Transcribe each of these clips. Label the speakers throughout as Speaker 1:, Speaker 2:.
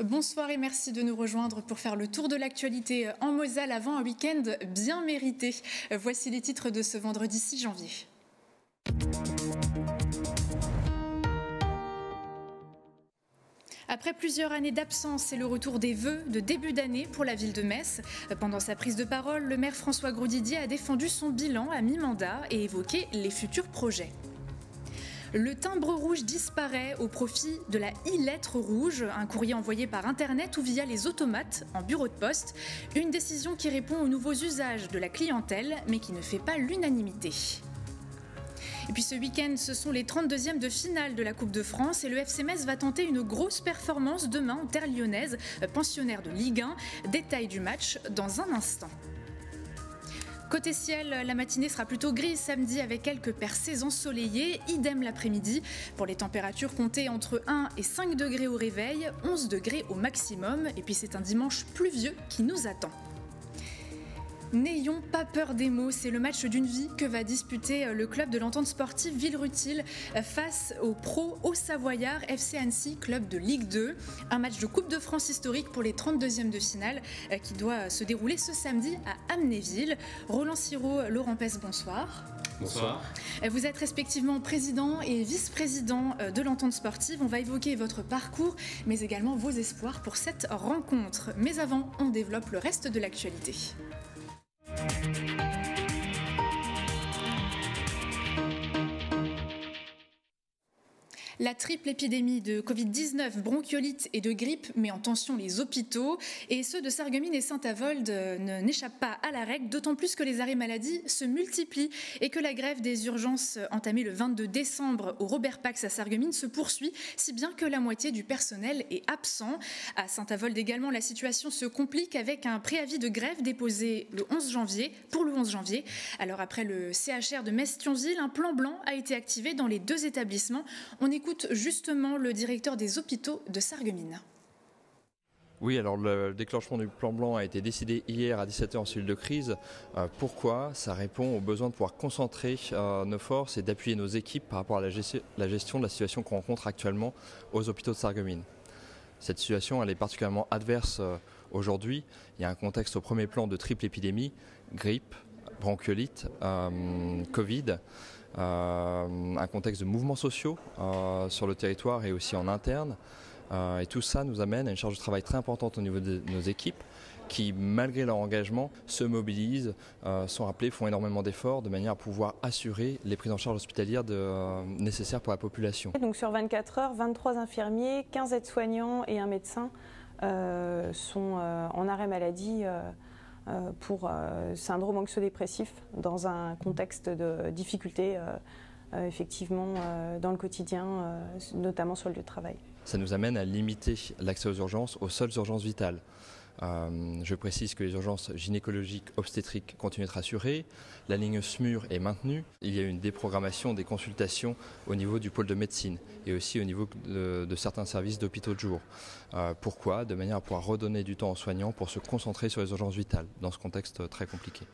Speaker 1: Bonsoir et merci de nous rejoindre pour faire le tour de l'actualité en Moselle avant un week-end bien mérité. Voici les titres de ce vendredi 6 janvier. Après plusieurs années d'absence, c'est le retour des vœux de début d'année pour la ville de Metz. Pendant sa prise de parole, le maire François Grosdidier a défendu son bilan à mi-mandat et évoqué les futurs projets. Le timbre rouge disparaît au profit de la e-lettre rouge, un courrier envoyé par Internet ou via les automates en bureau de poste. Une décision qui répond aux nouveaux usages de la clientèle, mais qui ne fait pas l'unanimité. Et puis ce week-end, ce sont les 32e de finale de la Coupe de France et le FC Metz va tenter une grosse performance demain en terre lyonnaise, pensionnaire de Ligue 1. Détail du match dans un instant. Côté ciel, la matinée sera plutôt grise samedi avec quelques percées ensoleillées, idem l'après-midi. Pour les températures, comptez entre 1 et 5 degrés au réveil, 11 degrés au maximum. Et puis c'est un dimanche pluvieux qui nous attend. N'ayons pas peur des mots, c'est le match d'une vie que va disputer le club de l'Entente sportive Villerutil face au pro Haut-Savoyard FC Annecy, club de Ligue 2. Un match de Coupe de France historique pour les 32e de finale qui doit se dérouler ce samedi à Amnéville. Roland Sirot, Laurent Pesse, bonsoir.
Speaker 2: Bonsoir.
Speaker 1: Vous êtes respectivement président et vice-président de l'Entente sportive. On va évoquer votre parcours, mais également vos espoirs pour cette rencontre. Mais avant, on développe le reste de l'actualité. La triple épidémie de Covid-19, bronchiolite et de grippe met en tension les hôpitaux et ceux de Sarreguemines et Saint-Avold n'échappent pas à la règle, d'autant plus que les arrêts maladie se multiplient et que la grève des urgences entamée le 22 décembre au Robert Pax à Sarreguemines se poursuit, si bien que la moitié du personnel est absent. À Saint-Avold également, la situation se complique avec un préavis de grève déposé le 11 janvier, pour le 11 janvier. Alors après le CHR de Metz-Thionville, un plan blanc a été activé dans les deux établissements. On écoute justement le directeur des hôpitaux de Sarreguemines.
Speaker 2: Oui, alors le déclenchement du plan blanc a été décidé hier à 17h en cellule de crise. Pourquoi ? Ça répond au besoin de pouvoir concentrer nos forces et d'appuyer nos équipes par rapport à la gestion de la situation qu'on rencontre actuellement aux hôpitaux de Sarreguemines. Cette situation, elle est particulièrement adverse aujourd'hui. Il y a un contexte au premier plan de triple épidémie, grippe, bronchiolite, Covid. Un contexte de mouvements sociaux sur le territoire et aussi en interne. Et tout ça nous amène à une charge de travail très importante au niveau de nos équipes qui, malgré leur engagement, se mobilisent, sont appelés, font énormément d'efforts de manière à pouvoir assurer les prises en charge hospitalières nécessaires pour la population.
Speaker 3: Donc sur 24 heures, 23 infirmiers, 15 aides-soignants et un médecin sont en arrêt maladie pour syndrome anxio-dépressif dans un contexte de difficulté effectivement dans le quotidien, notamment sur le lieu de travail.
Speaker 2: Ça nous amène à limiter l'accès aux urgences, aux seules urgences vitales. Je précise que les urgences gynécologiques, obstétriques continuent d'être assurées. La ligne SMUR est maintenue. Il y a eu une déprogrammation des consultations au niveau du pôle de médecine et aussi au niveau de certains services d'hôpitaux de jour. Pourquoi ? De manière à pouvoir redonner du temps aux soignants pour se concentrer sur les urgences vitales dans ce contexte très compliqué.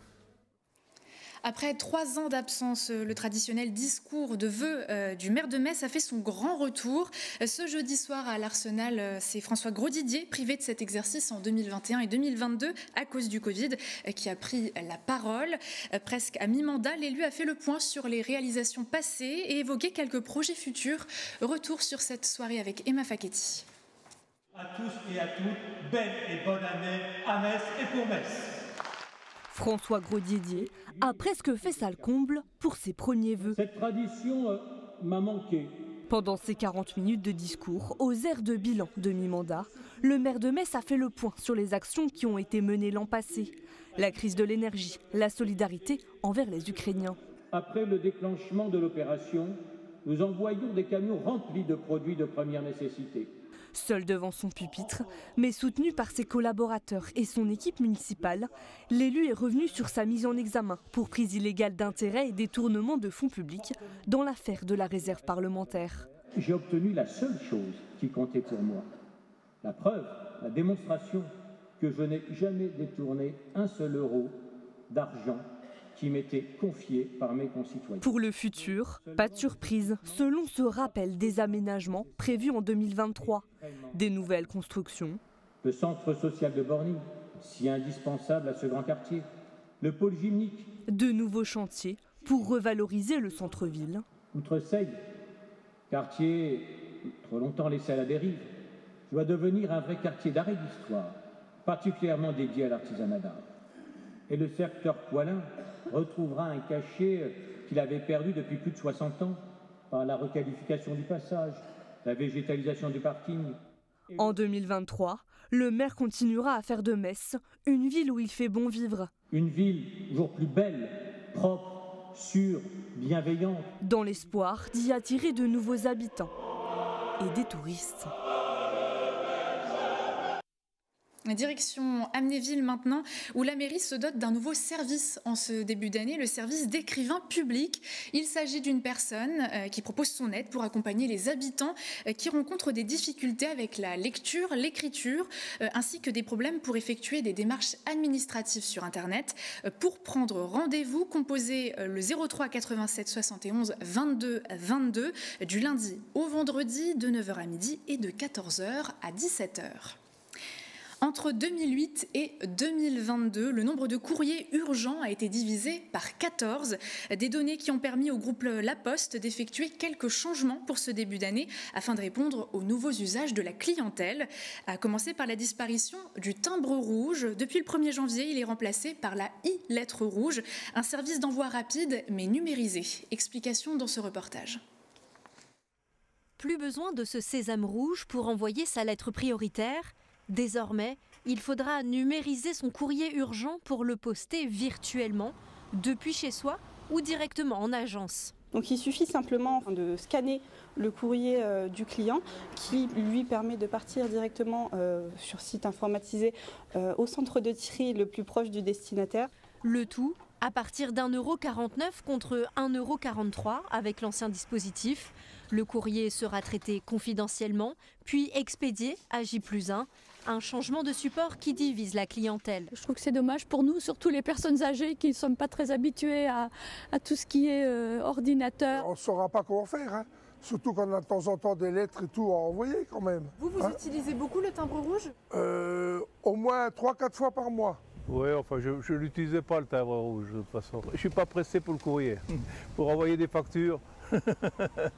Speaker 1: Après 3 ans d'absence, le traditionnel discours de vœux du maire de Metz a fait son grand retour. Ce jeudi soir à l'Arsenal, c'est François Grosdidier, privé de cet exercice en 2021 et 2022 à cause du Covid, qui a pris la parole. Presque à mi-mandat, l'élu a fait le point sur les réalisations passées et évoqué quelques projets futurs. Retour sur cette soirée avec Emma Facchetti.
Speaker 4: À tous et à toutes, belle et bonne année à Metz et pour Metz.
Speaker 5: François Grosdidier a presque fait salle comble pour ses premiers vœux.
Speaker 4: Cette tradition m'a manqué.
Speaker 5: Pendant ses 40 minutes de discours, aux airs de bilan de mi-mandat, le maire de Metz a fait le point sur les actions qui ont été menées l'an passé. La crise de l'énergie, la solidarité envers les Ukrainiens.
Speaker 4: Après le déclenchement de l'opération, nous envoyons des camions remplis de produits de première nécessité.
Speaker 5: Seul devant son pupitre, mais soutenu par ses collaborateurs et son équipe municipale, l'élu est revenu sur sa mise en examen pour prise illégale d'intérêt et détournement de fonds publics dans l'affaire de la réserve parlementaire.
Speaker 4: J'ai obtenu la seule chose qui comptait pour moi. La preuve, la démonstration que je n'ai jamais détourné un seul euro d'argent qui m'était confiée par mes concitoyens.
Speaker 5: Pour le futur, pas de surprise, selon ce rappel des aménagements prévus en 2023. Des nouvelles constructions.
Speaker 4: Le centre social de Borny, si indispensable à ce grand quartier. Le pôle gymnique.
Speaker 5: De nouveaux chantiers pour revaloriser le centre-ville.
Speaker 4: Outre-Seille, quartier trop longtemps laissé à la dérive, doit devenir un vrai quartier d'art et d'histoire, particulièrement dédié à l'artisanat d'art. Et le secteur Poilin retrouvera un cachet qu'il avait perdu depuis plus de 60 ans par la requalification du passage, la végétalisation du parking.
Speaker 5: En 2023, le maire continuera à faire de Metz une ville où il fait bon vivre.
Speaker 4: Une ville toujours plus belle, propre, sûre, bienveillante.
Speaker 5: Dans l'espoir d'y attirer de nouveaux habitants et des touristes.
Speaker 1: Direction Amnéville maintenant, où la mairie se dote d'un nouveau service en ce début d'année, le service d'écrivain public. Il s'agit d'une personne qui propose son aide pour accompagner les habitants qui rencontrent des difficultés avec la lecture, l'écriture, ainsi que des problèmes pour effectuer des démarches administratives sur Internet. Pour prendre rendez-vous, composez le 03 87 71 22 22 du lundi au vendredi de 9h à midi et de 14h à 17h. Entre 2008 et 2022, le nombre de courriers urgents a été divisé par 14. Des données qui ont permis au groupe La Poste d'effectuer quelques changements pour ce début d'année afin de répondre aux nouveaux usages de la clientèle. À commencer par la disparition du timbre rouge. Depuis le 1er janvier, il est remplacé par la e-lettre rouge, un service d'envoi rapide mais numérisé. Explication dans ce reportage.
Speaker 6: Plus besoin de ce sésame rouge pour envoyer sa lettre prioritaire. Désormais, il faudra numériser son courrier urgent pour le poster virtuellement, depuis chez soi ou directement en agence.
Speaker 7: Donc il suffit simplement de scanner le courrier du client qui lui permet de partir directement sur site informatisé au centre de tri le plus proche du destinataire.
Speaker 6: Le tout à partir d'1,49 € contre 1,43 € avec l'ancien dispositif. Le courrier sera traité confidentiellement, puis expédié à J+1. Un changement de support qui divise la clientèle.
Speaker 8: Je trouve que c'est dommage pour nous, surtout les personnes âgées qui ne sont pas très habituées à tout ce qui est ordinateur.
Speaker 9: On ne saura pas comment faire, hein. Surtout quand on a de temps en temps des lettres et tout à envoyer quand même.
Speaker 1: Vous utilisez beaucoup le timbre rouge ?
Speaker 9: Au moins 3-4 fois par mois.
Speaker 10: Oui, enfin je ne l'utilisais pas le timbre rouge de toute façon. Je ne suis pas pressé pour le courrier, pour envoyer des factures.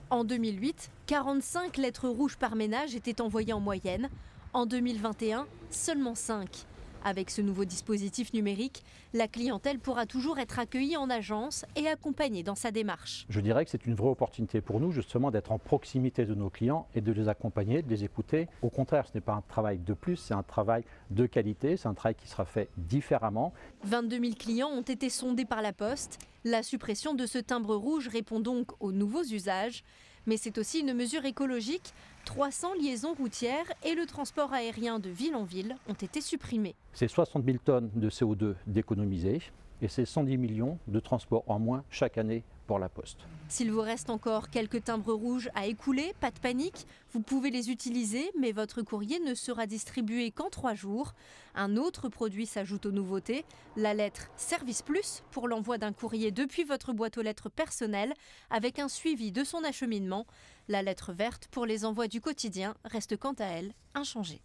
Speaker 6: En 2008, 45 lettres rouges par ménage étaient envoyées en moyenne. En 2021, seulement 5. Avec ce nouveau dispositif numérique, la clientèle pourra toujours être accueillie en agence et accompagnée dans sa démarche.
Speaker 11: Je dirais que c'est une vraie opportunité pour nous justement d'être en proximité de nos clients et de les accompagner, de les écouter. Au contraire, ce n'est pas un travail de plus, c'est un travail de qualité, c'est un travail qui sera fait différemment.
Speaker 6: 22 000 clients ont été sondés par la Poste. La suppression de ce timbre rouge répond donc aux nouveaux usages. Mais c'est aussi une mesure écologique. 300 liaisons routières et le transport aérien de ville en ville ont été supprimés.
Speaker 11: C'est 60 000 tonnes de CO2 d'économiser et c'est 110 millions de transports en moins chaque année pour la Poste.
Speaker 6: S'il vous reste encore quelques timbres rouges à écouler, pas de panique, vous pouvez les utiliser, mais votre courrier ne sera distribué qu'en 3 jours. Un autre produit s'ajoute aux nouveautés, la lettre Service Plus pour l'envoi d'un courrier depuis votre boîte aux lettres personnelle avec un suivi de son acheminement. La lettre verte pour les envois du quotidien reste quant à elle inchangée.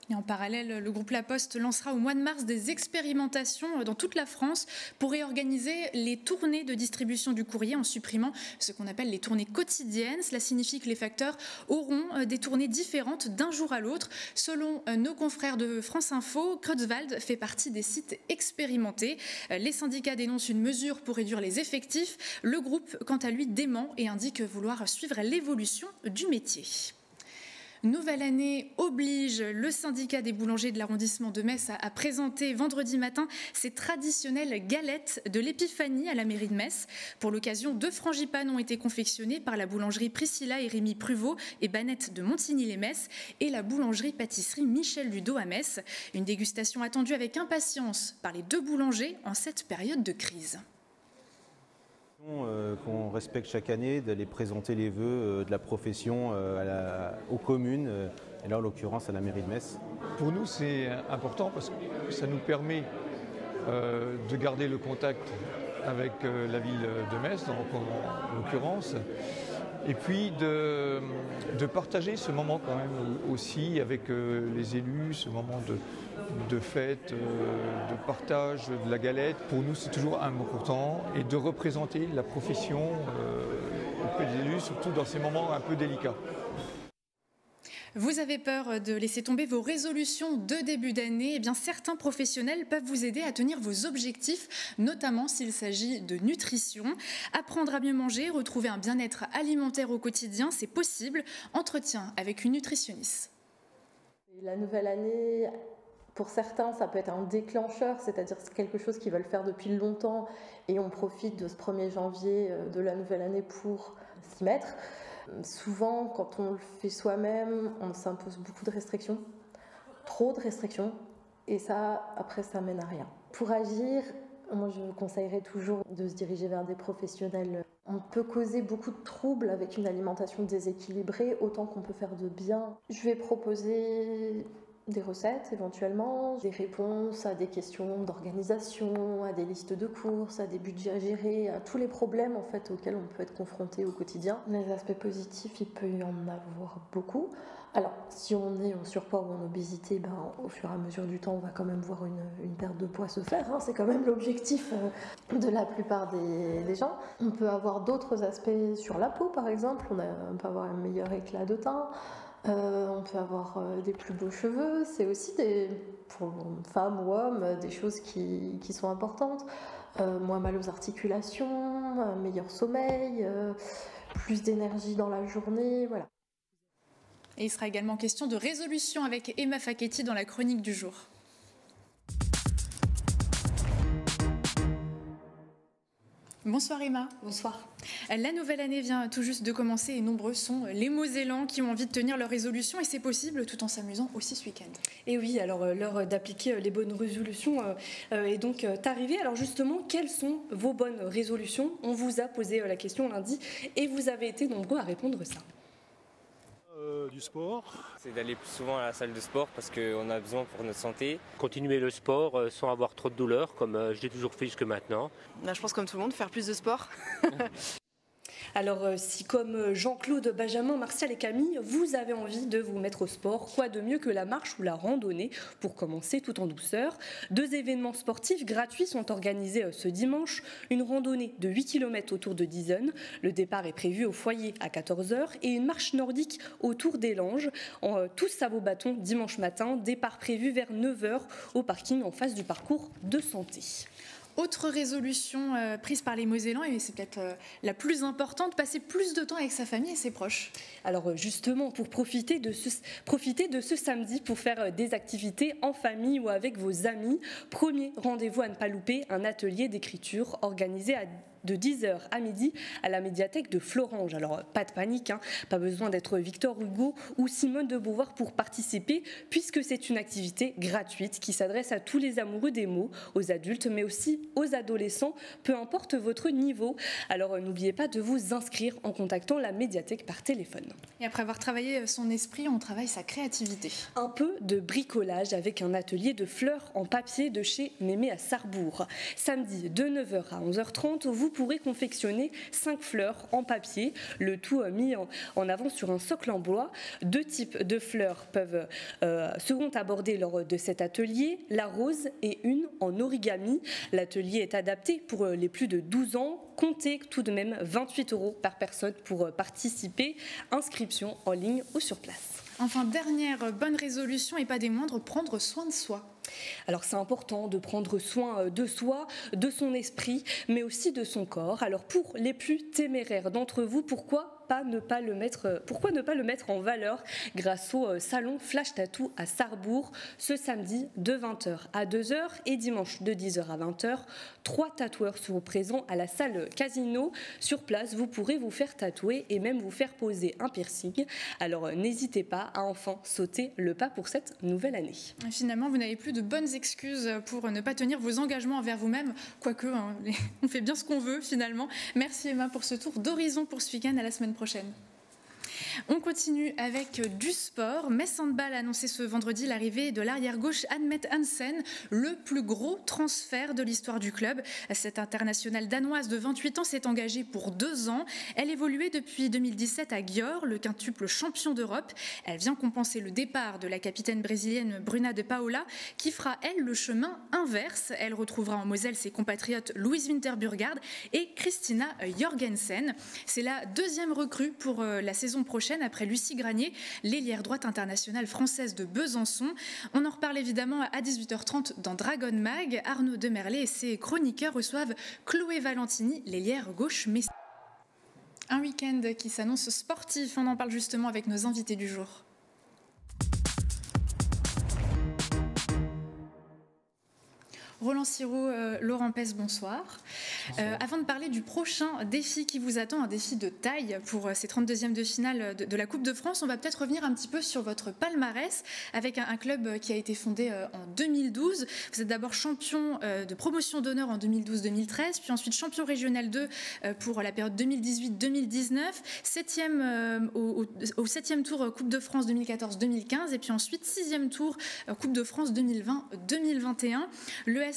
Speaker 1: Et en parallèle, le groupe La Poste lancera au mois de mars des expérimentations dans toute la France pour réorganiser les tournées de distribution du courrier en supprimant ce qu'on appelle les tournées quotidiennes. Cela signifie que les facteurs auront des tournées différentes d'un jour à l'autre. Selon nos confrères de France Info, Creutzwald fait partie des sites expérimentés. Les syndicats dénoncent une mesure pour réduire les effectifs. Le groupe, quant à lui, dément et indique vouloir suivre l'évolution du métier. Nouvelle année oblige, le syndicat des boulangers de l'arrondissement de Metz a présenté vendredi matin ses traditionnelles galettes de l'Épiphanie à la mairie de Metz. Pour l'occasion, 2 frangipanes ont été confectionnées par la boulangerie Priscilla et Rémi Pruvot et Banette de Montigny-les-Metz et la boulangerie-pâtisserie Michel Ludo à Metz. Une dégustation attendue avec impatience par les 2 boulangers en cette période de crise.
Speaker 12: Qu'on respecte chaque année, d'aller présenter les vœux de la profession aux communes, et là en l'occurrence à la mairie de Metz.
Speaker 13: Pour nous c'est important parce que ça nous permet de garder le contact avec la ville de Metz, en l'occurrence, et puis de partager ce moment quand même aussi avec les élus, ce moment de fête, de partage de la galette. Pour nous, c'est toujours important, et de représenter la profession auprès des élus, surtout dans ces moments un peu délicats.
Speaker 1: Vous avez peur de laisser tomber vos résolutions de début d'année? Eh bien, certains professionnels peuvent vous aider à tenir vos objectifs, notamment s'il s'agit de nutrition. Apprendre à mieux manger, retrouver un bien-être alimentaire au quotidien, c'est possible. Entretien avec une nutritionniste.
Speaker 14: La nouvelle année, pour certains, ça peut être un déclencheur, c'est-à-dire c'est quelque chose qu'ils veulent faire depuis longtemps et on profite de ce 1er janvier de la nouvelle année pour s'y mettre. Souvent, quand on le fait soi-même, on s'impose beaucoup de restrictions, trop de restrictions, et ça, après, ça mène à rien. Pour agir, moi, je conseillerais toujours de se diriger vers des professionnels. On peut causer beaucoup de troubles avec une alimentation déséquilibrée, autant qu'on peut faire de bien. Je vais proposer des recettes éventuellement, des réponses à des questions d'organisation, à des listes de courses, à des budgets à gérer, à tous les problèmes en fait auxquels on peut être confronté au quotidien. Les aspects positifs, il peut y en avoir beaucoup. Alors, si on est en surpoids ou en obésité, au fur et à mesure du temps, on va quand même voir une perte de poids se faire. C'est quand même l'objectif de la plupart des gens. On peut avoir d'autres aspects sur la peau, par exemple. On peut avoir un meilleur éclat de teint. On peut avoir des plus beaux cheveux. C'est aussi, pour femmes ou hommes, des choses qui sont importantes. Moins mal aux articulations, un meilleur sommeil, plus d'énergie dans la journée, voilà.
Speaker 1: Et il sera également question de résolution avec Emma Facchetti dans la chronique du jour. Bonsoir Emma.
Speaker 15: Bonsoir.
Speaker 1: La nouvelle année vient tout juste de commencer et nombreux sont les Mosellans qui ont envie de tenir leurs résolutions et c'est possible tout en s'amusant aussi ce week-end.
Speaker 15: Et oui, alors l'heure d'appliquer les bonnes résolutions est donc arrivée. Alors justement, quelles sont vos bonnes résolutions? On vous a posé la question lundi et vous avez été nombreux à répondre ça.
Speaker 16: Du sport.
Speaker 17: C'est d'aller plus souvent à la salle de sport parce qu'on a besoin pour notre santé.
Speaker 18: Continuer le sport sans avoir trop de douleur comme je l'ai toujours fait jusque maintenant.
Speaker 19: Là, je pense comme tout le monde, faire plus de sport.
Speaker 15: Alors si comme Jean-Claude, Benjamin, Martial et Camille, vous avez envie de vous mettre au sport, quoi de mieux que la marche ou la randonnée pour commencer tout en douceur. 2 événements sportifs gratuits sont organisés ce dimanche. Une randonnée de 8 km autour de Dizennes. Le départ est prévu au foyer à 14h et une marche nordique autour des Langes. Tous à vos bâtons dimanche matin. Départ prévu vers 9h au parking en face du parcours de santé.
Speaker 1: Autre résolution prise par les Mosellans, et c'est peut-être la plus importante, passer plus de temps avec sa famille et ses proches.
Speaker 15: Alors justement, pour profiter de ce samedi pour faire des activités en famille ou avec vos amis, premier rendez-vous à ne pas louper, un atelier d'écriture organisé de 10h à midi à la médiathèque de Florange. Alors pas de panique, pas besoin d'être Victor Hugo ou Simone de Beauvoir pour participer, puisque c'est une activité gratuite qui s'adresse à tous les amoureux des mots, aux adultes mais aussi aux adolescents, peu importe votre niveau. Alors n'oubliez pas de vous inscrire en contactant la médiathèque par téléphone.
Speaker 1: Et après avoir travaillé son esprit, on travaille sa créativité.
Speaker 15: Un peu de bricolage avec un atelier de fleurs en papier de chez Mémé à Sarrebourg. Samedi de 9h à 11h30, vous pourrez confectionner 5 fleurs en papier, le tout mis en avant sur un socle en bois. 2 types de fleurs seront abordés lors de cet atelier, la rose et une en origami. L'atelier est adapté pour les plus de 12 ans. Comptez tout de même 28 € par personne pour participer. Inscription en ligne ou sur place.
Speaker 1: Enfin, dernière bonne résolution et pas des moindres, prendre soin de soi.
Speaker 15: Alors c'est important de prendre soin de soi, de son esprit, mais aussi de son corps. Alors pour les plus téméraires d'entre vous, pourquoi ne pas le mettre en valeur grâce au salon Flash Tattoo à Sarrebourg ce samedi de 20h à 2h et dimanche de 10h à 20h. 3 tatoueurs seront présents à la salle Casino. Sur place, vous pourrez vous faire tatouer et même vous faire poser un piercing. Alors n'hésitez pas à enfin sauter le pas pour cette nouvelle année.
Speaker 1: Finalement, vous n'avez plus de bonnes excuses pour ne pas tenir vos engagements envers vous-même, quoique on fait bien ce qu'on veut finalement. Merci Emma pour ce tour d'horizon pour ce week-end, à la semaine prochaine. On continue avec du sport. Metz Handball a annoncé ce vendredi l'arrivée de l'arrière-gauche Anne-Mette Hansen, le plus gros transfert de l'histoire du club. Cette internationale danoise de 28 ans s'est engagée pour 2 ans. Elle évoluait depuis 2017 à Győr, le quintuple champion d'Europe. Elle vient compenser le départ de la capitaine brésilienne Bruna de Paula, qui fera, elle, le chemin inverse. Elle retrouvera en Moselle ses compatriotes Louise Winterburgard et Christina Jorgensen. C'est la deuxième recrue pour la saison prochaine après Lucie Granier, l'ailière droite internationale française de Besançon. On en reparle évidemment à 18h30 dans Dragon Mag. Arnaud Demerlet et ses chroniqueurs reçoivent Chloé Valentini, l'ailière gauche messine. Un week-end qui s'annonce sportif, on en parle justement avec nos invités du jour. Roland Sirot, Laurent Pesse, bonsoir. Avant de parler du prochain défi qui vous attend, un défi de taille pour ces 32e de finale de la Coupe de France, on va peut-être revenir un petit peu sur votre palmarès avec un club qui a été fondé en 2012. Vous êtes d'abord champion de promotion d'honneur en 2012-2013, puis ensuite champion régional 2 pour la période 2018-2019, 7e au 7e tour Coupe de France 2014-2015 et puis ensuite 6e tour Coupe de France 2020-2021. L'ES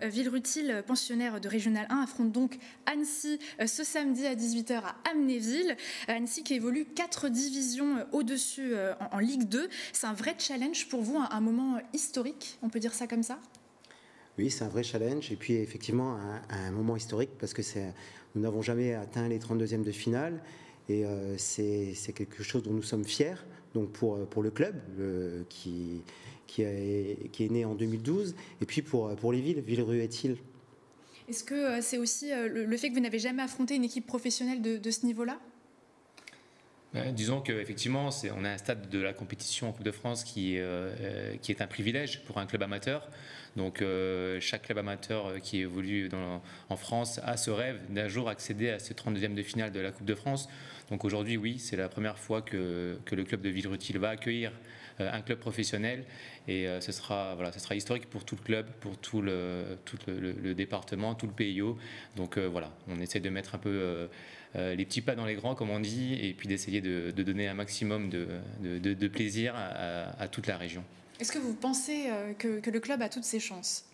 Speaker 1: Villerutil, pensionnaire de Régional 1, affronte donc Annecy ce samedi à 18h à Amnéville. Annecy qui évolue 4 divisions au-dessus en Ligue 2. C'est un vrai challenge pour vous, un moment historique, on peut dire ça comme ça ?
Speaker 20: Oui, c'est un vrai challenge et puis effectivement un moment historique parce que nous n'avons jamais atteint les 32e de finale et c'est quelque chose dont nous sommes fiers donc pour le club qui est né en 2012, et puis pour les villes, Villerutil.
Speaker 1: Est-ce que c'est aussi le fait que vous n'avez jamais affronté une équipe professionnelle de ce niveau-là ?
Speaker 21: Disons qu'effectivement, on est à un stade de la compétition en Coupe de France qui est un privilège pour un club amateur. Donc chaque club amateur qui évolue en France a ce rêve d'un jour accéder à ce 32e de finale de la Coupe de France. Donc aujourd'hui, oui, c'est la première fois que le club de Villerutil va accueillir un club professionnel et ce sera historique pour tout le club, pour tout le département, tout le PIO. Donc voilà, on essaie de mettre un peu les petits pas dans les grands, comme on dit, et puis d'essayer de donner un maximum de plaisir à toute la région.
Speaker 1: Est-ce que vous pensez que le club a toutes ses chances ?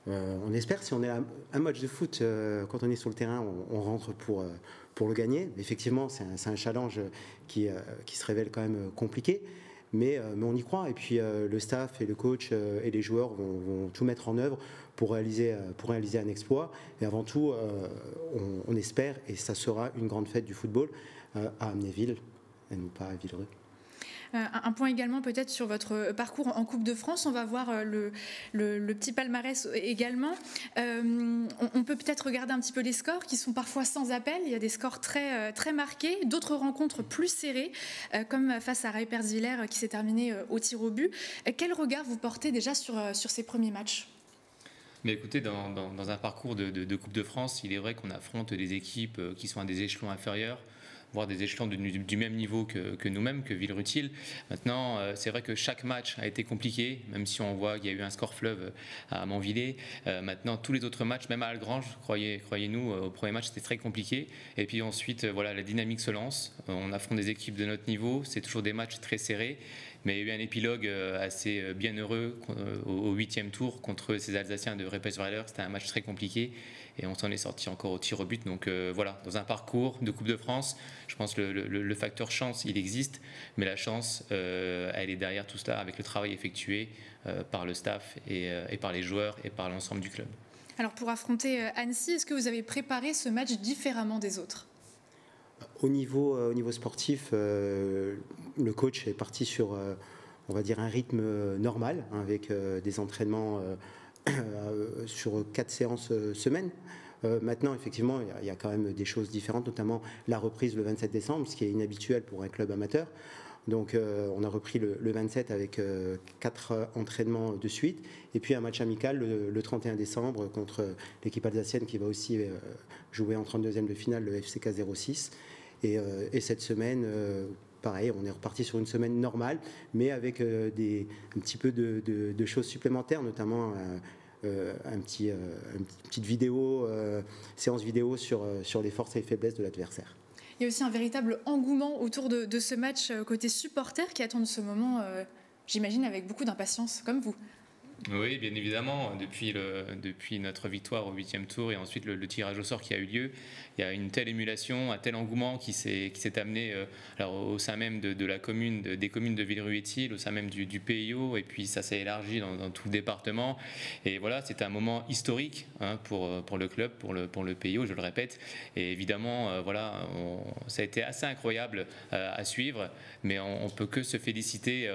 Speaker 20: On espère. Si on est à un match de foot, quand on est sur le terrain, on rentre pour le gagner. Effectivement, c'est un challenge qui se révèle quand même compliqué. Mais on y croit. Et puis le staff et le coach et les joueurs vont tout mettre en œuvre pour réaliser un exploit. Et avant tout, on espère, et ça sera une grande fête du football à Amnéville, et non pas à Villereux.
Speaker 1: Un point également peut-être sur votre parcours en Coupe de France. On va voir le petit palmarès également. On peut peut-être regarder un petit peu les scores qui sont parfois sans appel. Il y a des scores très, très marqués, d'autres rencontres plus serrées, comme face à Reiperswiller qui s'est terminé au tir au but. Quel regard vous portez déjà sur ces premiers matchs ?
Speaker 21: Mais écoutez, dans un parcours de Coupe de France, il est vrai qu'on affronte des équipes qui sont à des échelons inférieurs, voire des échelons du même niveau que nous-mêmes, que Villerutil. Maintenant, c'est vrai que chaque match a été compliqué, même si on voit qu'il y a eu un score fleuve à Manvillers. Maintenant, tous les autres matchs, même à Algrange, croyez-nous, au premier match, c'était très compliqué. Et puis ensuite, voilà, la dynamique se lance. On affronte des équipes de notre niveau. C'est toujours des matchs très serrés. Mais il y a eu un épilogue assez bienheureux au 8e tour contre ces Alsaciens de Reiperswiller. C'était un match très compliqué et on s'en est sorti encore au tir au but. Donc voilà, dans un parcours de Coupe de France, je pense que le facteur chance, il existe, mais la chance, elle est derrière tout cela avec le travail effectué par le staff et par les joueurs et par l'ensemble du club.
Speaker 1: Alors pour affronter Annecy, est-ce que vous avez préparé ce match différemment des autres ?
Speaker 20: Au niveau sportif, le coach est parti sur, on va dire, un rythme normal, hein, avec des entraînements sur 4 séances semaine. Maintenant, effectivement, il y a quand même des choses différentes, notamment la reprise le 27 décembre, ce qui est inhabituel pour un club amateur. Donc on a repris le 27 avec 4 entraînements de suite, et puis un match amical le 31 décembre contre l'équipe alsacienne qui va aussi jouer en 32e de finale, le FCK 06. Et cette semaine, pareil, on est reparti sur une semaine normale, mais avec un petit peu de choses supplémentaires, notamment une petite vidéo, séance vidéo sur les forces et les faiblesses de l'adversaire.
Speaker 1: Il y a aussi un véritable engouement autour de ce match côté supporters qui attendent ce moment, j'imagine, avec beaucoup d'impatience, comme vous.
Speaker 21: Oui, bien évidemment. Depuis notre victoire au 8e tour et ensuite le tirage au sort qui a eu lieu, il y a une telle émulation, un tel engouement qui s'est amené alors, au sein même de la commune, des communes de Villerupt-et-Ethyle, au sein même du PIO, et puis ça s'est élargi dans tout le département. Et voilà, c'est un moment historique pour le club, pour le PIO, je le répète. Et évidemment, voilà, ça a été assez incroyable à suivre, mais on ne peut que se féliciter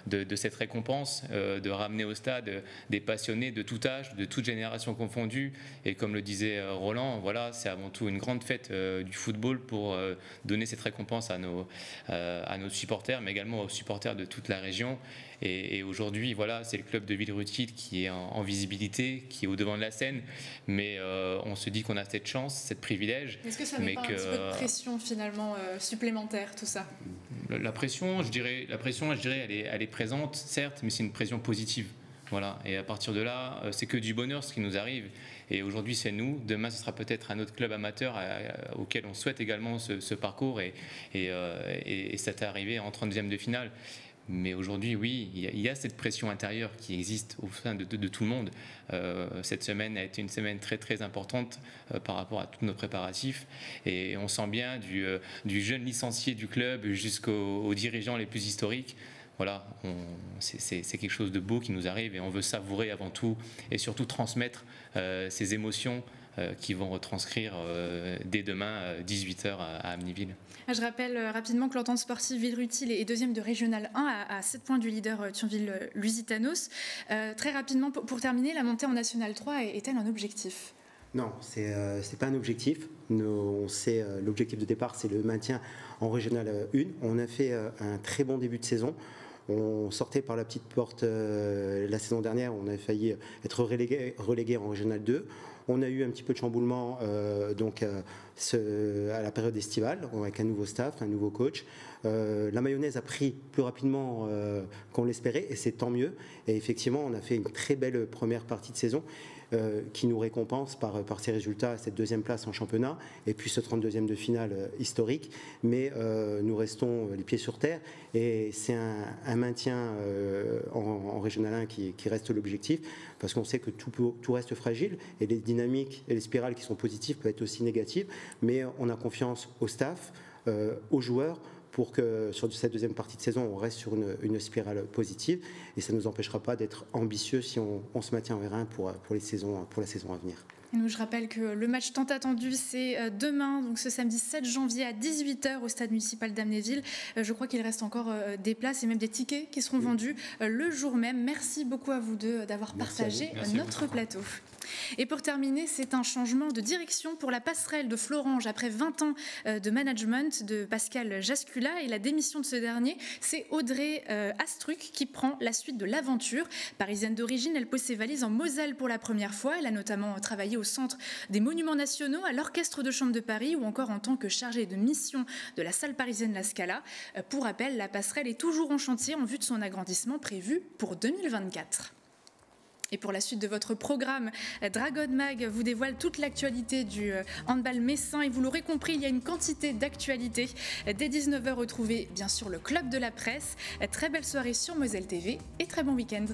Speaker 21: de cette récompense, de ramener au stade des passionnés de tout âge, de toute génération confondue. Et comme le disait Roland, voilà, c'est avant tout une grande fête du football pour donner cette récompense à nos supporters, mais également aux supporters de toute la région. Et aujourd'hui, voilà, c'est le club de Villerupt-et-Ethyle qui est en visibilité, qui est au devant de la scène. Mais on se dit qu'on a cette chance, cette privilège.
Speaker 1: Est-ce que ça met pas un petit peu de pression finalement supplémentaire, tout ça?
Speaker 21: La pression, je dirais, elle est présente, certes, mais c'est une pression positive. Voilà, et à partir de là, c'est que du bonheur ce qui nous arrive. Et aujourd'hui, c'est nous. Demain, ce sera peut-être un autre club amateur auquel on souhaite également ce parcours et cette arrivée en 32e de finale. Mais aujourd'hui, oui, il y a cette pression intérieure qui existe au sein de tout le monde. Cette semaine a été une semaine très très importante par rapport à tous nos préparatifs. Et on sent bien du jeune licencié du club jusqu'aux dirigeants les plus historiques. Voilà, c'est quelque chose de beau qui nous arrive et on veut savourer avant tout et surtout transmettre ces émotions qui vont retranscrire dès demain 18h à Amnéville.
Speaker 1: Je rappelle rapidement que l'entente sportive Villerupt-et-Ethyle est deuxième de Régional 1 à 7 points du leader Thionville-Lusitanos. Très rapidement, pour terminer, la montée en National 3 est-elle un objectif ?
Speaker 20: Non, c'est pas un objectif. On sait, l'objectif de départ, c'est le maintien en Régional 1. On a fait un très bon début de saison. On sortait par la petite porte la saison dernière, on avait failli être relégué en Régional 2. On a eu un petit peu de chamboulement à la période estivale, avec un nouveau staff, un nouveau coach. La mayonnaise a pris plus rapidement qu'on l'espérait, et c'est tant mieux. Et effectivement, on a fait une très belle première partie de saison qui nous récompense par ces résultats, cette deuxième place en championnat, et puis ce 32e de finale historique. Mais nous restons les pieds sur terre, et c'est un maintien en Régional 1 qui reste l'objectif, parce qu'on sait que tout reste fragile, et les dynamiques et les spirales qui sont positives peuvent être aussi négatives, mais on a confiance au staff, aux joueurs, pour que sur cette deuxième partie de saison, on reste sur une spirale positive, et ça ne nous empêchera pas d'être ambitieux si on se maintient en R1 pour la saison à venir.
Speaker 1: Et nous, je rappelle que le match tant attendu, c'est demain, donc ce samedi 7 janvier à 18h au stade municipal d'Amnéville. Je crois qu'il reste encore des places et même des tickets qui seront vendus le jour même. Merci beaucoup à vous deux d'avoir partagé notre plateau. Et pour terminer, c'est un changement de direction pour la passerelle de Florange. Après 20 ans de management de Pascal Jascula et la démission de ce dernier, c'est Audrey Astruc qui prend la suite de l'aventure. Parisienne d'origine, elle pose ses valises en Moselle pour la première fois. Elle a notamment travaillé au Centre des Monuments Nationaux, à l'Orchestre de Chambre de Paris ou encore en tant que chargée de mission de la salle parisienne La Scala. Pour rappel, la passerelle est toujours en chantier en vue de son agrandissement prévu pour 2024. Et pour la suite de votre programme, Dragon Mag vous dévoile toute l'actualité du handball messin. Et vous l'aurez compris, il y a une quantité d'actualités. Dès 19h, retrouvez bien sûr le Club de la Presse. Très belle soirée sur Moselle TV et très bon week-end.